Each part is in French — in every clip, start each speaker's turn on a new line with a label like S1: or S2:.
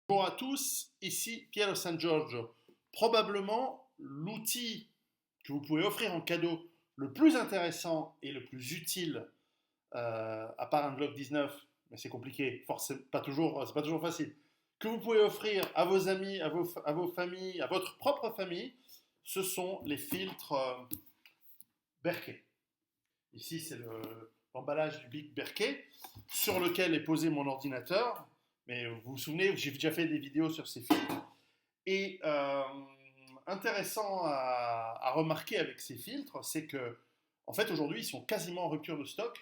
S1: Bonjour à tous, ici Piero San Giorgio. Probablement l'outil que vous pouvez offrir en cadeau le plus intéressant et le plus utile, à part un Glock 19, mais c'est compliqué, forcément, c'est pas toujours facile, que vous pouvez offrir à vos amis, à vos familles, à votre propre famille, ce sont les filtres Berkey. Ici, c'est l'emballage du Big Berkey sur lequel est posé mon ordinateur. Mais vous vous souvenez, j'ai déjà fait des vidéos sur ces filtres. Et intéressant à remarquer avec ces filtres, c'est que, en fait, aujourd'hui, ils sont quasiment en rupture de stock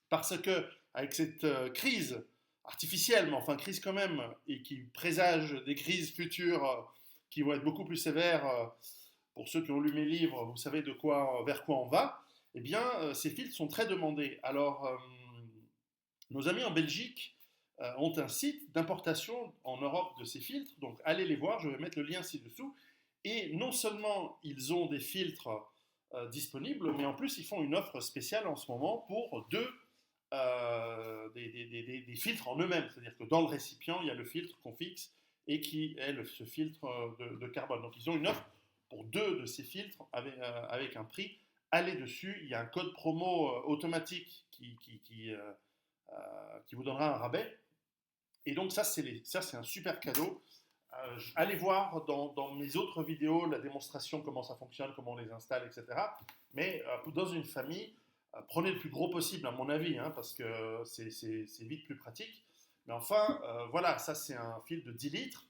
S1: parce que, avec cette crise artificielle, mais enfin crise quand même, et qui présage des crises futures qui vont être beaucoup plus sévères, pour ceux qui ont lu mes livres, vous savez vers quoi on va. Eh bien, ces filtres sont très demandés. Alors, nos amis en Belgique ont un site d'importation en Europe de ces filtres. Donc allez les voir, je vais mettre le lien ci-dessous. Et non seulement ils ont des filtres disponibles, mais en plus ils font une offre spéciale en ce moment pour des filtres en eux-mêmes. C'est-à-dire que dans le récipient, il y a le filtre qu'on fixe et qui est ce filtre de carbone. Donc ils ont une offre pour deux de ces filtres avec un prix. Allez dessus, il y a un code promo automatique qui vous donnera un rabais. Et donc ça, c'est un super cadeau. Allez voir dans mes autres vidéos la démonstration, comment ça fonctionne, comment on les installe, etc. Mais dans une famille, prenez le plus gros possible, à mon avis, hein, parce que c'est vite plus pratique. Mais enfin, voilà, ça c'est un filtre de 10 litres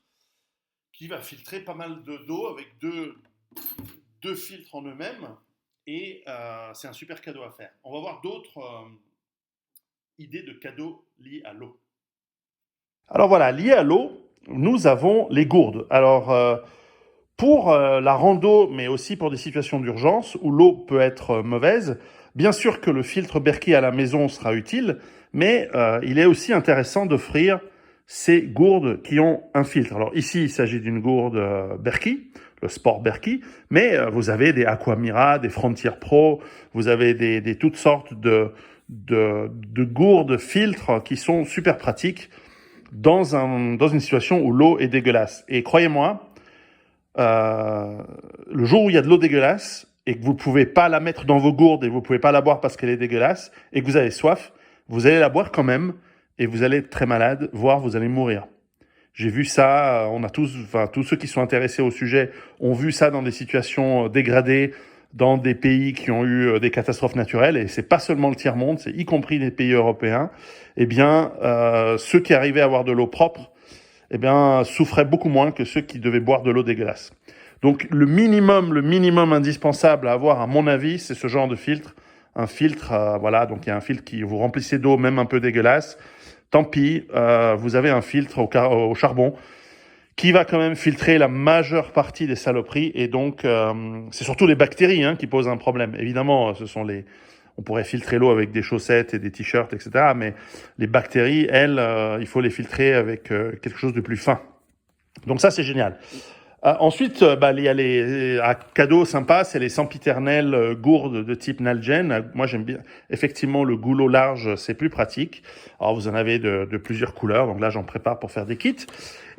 S1: qui va filtrer pas mal d'eau avec deux filtres en eux-mêmes. Et c'est un super cadeau à faire. On va voir d'autres idées de cadeaux liés à l'eau. Alors voilà, lié à l'eau, nous avons les gourdes. Alors, pour la rando, mais aussi pour des situations d'urgence où l'eau peut être mauvaise, bien sûr que le filtre Berkey à la maison sera utile, mais il est aussi intéressant d'offrir ces gourdes qui ont un filtre. Alors ici, il s'agit d'une gourde Berkey, le Sport Berkey, mais vous avez des Aquamira, des Frontier Pro, vous avez toutes sortes de gourdes filtres qui sont super pratiques dans une situation où l'eau est dégueulasse. Et croyez-moi, le jour où il y a de l'eau dégueulasse et que vous ne pouvez pas la mettre dans vos gourdes et vous ne pouvez pas la boire parce qu'elle est dégueulasse et que vous avez soif, vous allez la boire quand même et vous allez être très malade, voire vous allez mourir. J'ai vu ça, on a tous ceux qui sont intéressés au sujet ont vu ça dans des situations dégradées, dans des pays qui ont eu des catastrophes naturelles, et c'est pas seulement le tiers-monde, c'est y compris les pays européens. Eh bien, ceux qui arrivaient à avoir de l'eau propre, eh bien, souffraient beaucoup moins que ceux qui devaient boire de l'eau dégueulasse. Donc, le minimum indispensable à avoir, à mon avis, c'est ce genre de filtre. Un filtre, voilà, donc il y a un filtre qui vous remplissez d'eau, même un peu dégueulasse. Tant pis, vous avez un filtre au charbon qui va quand même filtrer la majeure partie des saloperies. Et donc, c'est surtout les bactéries qui posent un problème. Évidemment, on pourrait filtrer l'eau avec des chaussettes et des t-shirts, etc. Mais les bactéries, elles, il faut les filtrer avec quelque chose de plus fin. Donc ça, c'est génial. Ensuite, il y a les cadeaux sympas, c'est les sempiternelles gourdes de type Nalgene. Moi, j'aime bien. Effectivement, le goulot large, c'est plus pratique. Alors, vous en avez de plusieurs couleurs. Donc là, j'en prépare pour faire des kits.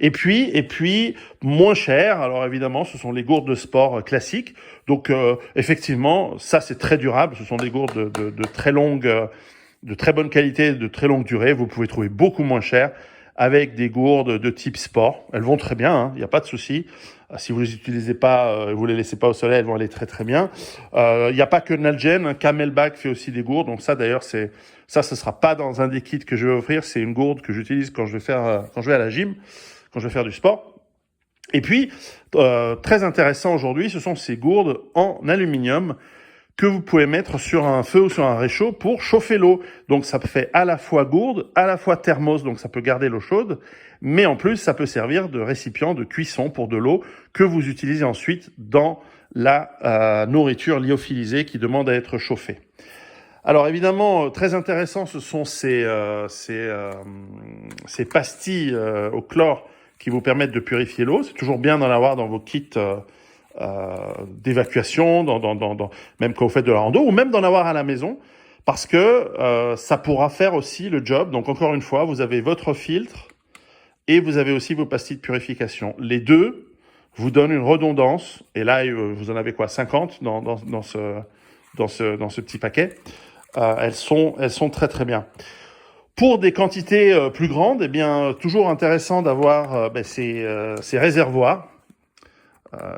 S1: Et puis, moins cher. Alors, évidemment, ce sont les gourdes de sport classiques. Donc, effectivement, ça, c'est très durable. Ce sont des gourdes de très de très bonne qualité, de très longue durée. Vous pouvez trouver beaucoup moins cher avec des gourdes de type sport. Elles vont très bien, il n'y a pas de souci. Si vous les utilisez pas, vous les laissez pas au soleil, elles vont aller très très bien. Il n'y a pas que Nalgene, Camelback fait aussi des gourdes. Donc ça d'ailleurs, ce sera pas dans un des kits que je vais offrir. C'est une gourde que j'utilise quand je vais à la gym, quand je vais faire du sport. Et puis, très intéressant aujourd'hui, ce sont ces gourdes en aluminium que vous pouvez mettre sur un feu ou sur un réchaud pour chauffer l'eau. Donc ça fait à la fois gourde, à la fois thermos, donc ça peut garder l'eau chaude, mais en plus ça peut servir de récipient de cuisson pour de l'eau que vous utilisez ensuite dans la nourriture lyophilisée qui demande à être chauffée. Alors évidemment, très intéressant, ce sont ces pastilles au chlore qui vous permettent de purifier l'eau. C'est toujours bien d'en avoir dans vos kits d'évacuation, même quand vous faites de la rando, ou même d'en avoir à la maison, parce que ça pourra faire aussi le job. Donc encore une fois, vous avez votre filtre et vous avez aussi vos pastilles de purification. Les deux vous donnent une redondance, et là, vous en avez quoi, 50 dans ce petit paquet. Elles sont très très bien. Pour des quantités plus grandes, eh bien, toujours intéressant d'avoir ces réservoirs.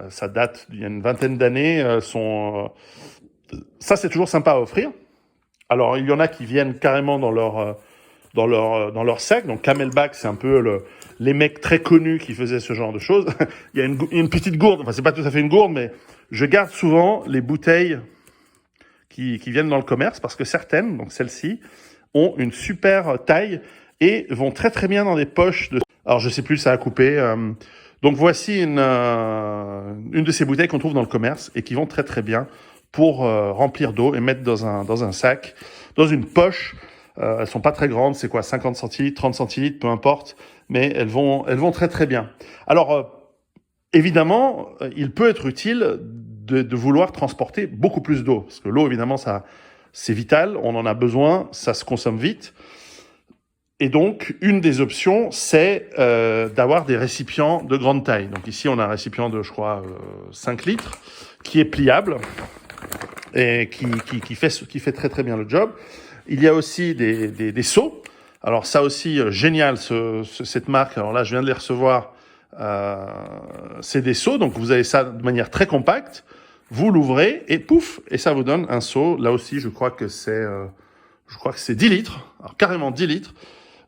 S1: Ça date d'il y a une vingtaine d'années. Ça, c'est toujours sympa à offrir. Alors, il y en a qui viennent carrément dans leur sac. Donc, Camelback, c'est un peu les mecs très connus qui faisaient ce genre de choses. Il y a une petite gourde. Enfin, c'est pas tout à fait une gourde, mais je garde souvent les bouteilles qui viennent dans le commerce parce que certaines, donc celles-ci, ont une super taille et vont très très bien dans des poches de... Alors, je sais plus, ça a coupé. Donc, voici une de ces bouteilles qu'on trouve dans le commerce et qui vont très très bien pour remplir d'eau et mettre dans un sac, dans une poche. Elles sont pas très grandes, c'est quoi, 50 centilitres, 30 centilitres, peu importe, mais elles vont très très bien. Alors, évidemment, il peut être utile de vouloir transporter beaucoup plus d'eau, parce que l'eau, évidemment, c'est vital, on en a besoin, ça se consomme vite. Et donc, une des options, c'est d'avoir des récipients de grande taille. Donc ici, on a un récipient de, je crois, 5 litres, qui est pliable et qui fait très très bien le job. Il y a aussi des seaux. Alors ça aussi, génial, cette marque. Alors là, je viens de les recevoir. C'est des seaux, donc vous avez ça de manière très compacte. Vous l'ouvrez et pouf, et ça vous donne un seau. Là aussi, je crois que c'est 10 litres. Alors carrément 10 litres.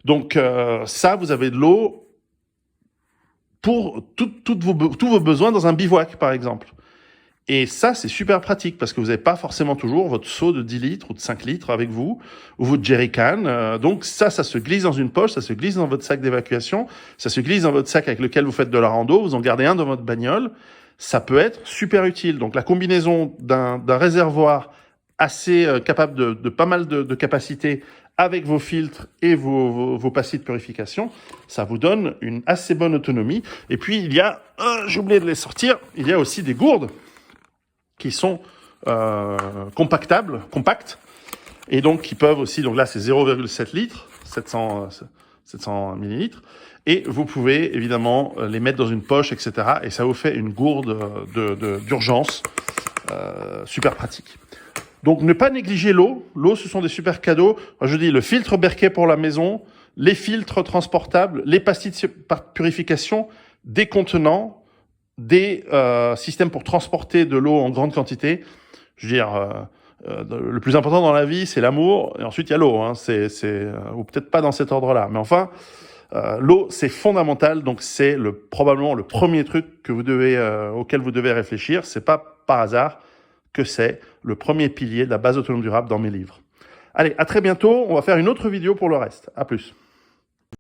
S1: Donc ça, vous avez de l'eau pour tous vos besoins dans un bivouac, par exemple. Et ça, c'est super pratique parce que vous n'avez pas forcément toujours votre seau de 10 litres ou de 5 litres avec vous, ou votre jerrycan. Donc ça se glisse dans une poche, ça se glisse dans votre sac d'évacuation, ça se glisse dans votre sac avec lequel vous faites de la rando, vous en gardez un dans votre bagnole. Ça peut être super utile. Donc la combinaison d'un réservoir assez capable de pas mal de capacité avec vos filtres et vos pastilles de purification, ça vous donne une assez bonne autonomie. Et puis il y a, j'ai oublié de les sortir, il y a aussi des gourdes qui sont compactes, et donc qui peuvent aussi, donc là c'est 0,7 litres, 700 millilitres, et vous pouvez évidemment les mettre dans une poche, etc. Et ça vous fait une gourde d'urgence, super pratique. Donc ne pas négliger l'eau. L'eau, ce sont des super cadeaux. Moi, je dis le filtre Berquet pour la maison, les filtres transportables, les pastilles de purification, des contenants, des systèmes pour transporter de l'eau en grande quantité. Je veux dire, le plus important dans la vie, c'est l'amour, et ensuite il y a l'eau. Hein. Ou peut-être pas dans cet ordre-là, mais enfin, l'eau, c'est fondamental. Donc c'est probablement le premier truc auquel vous devez réfléchir. C'est pas par hasard que c'est le premier pilier de la base autonome durable dans mes livres. Allez, à très bientôt. On va faire une autre vidéo pour le reste. À plus.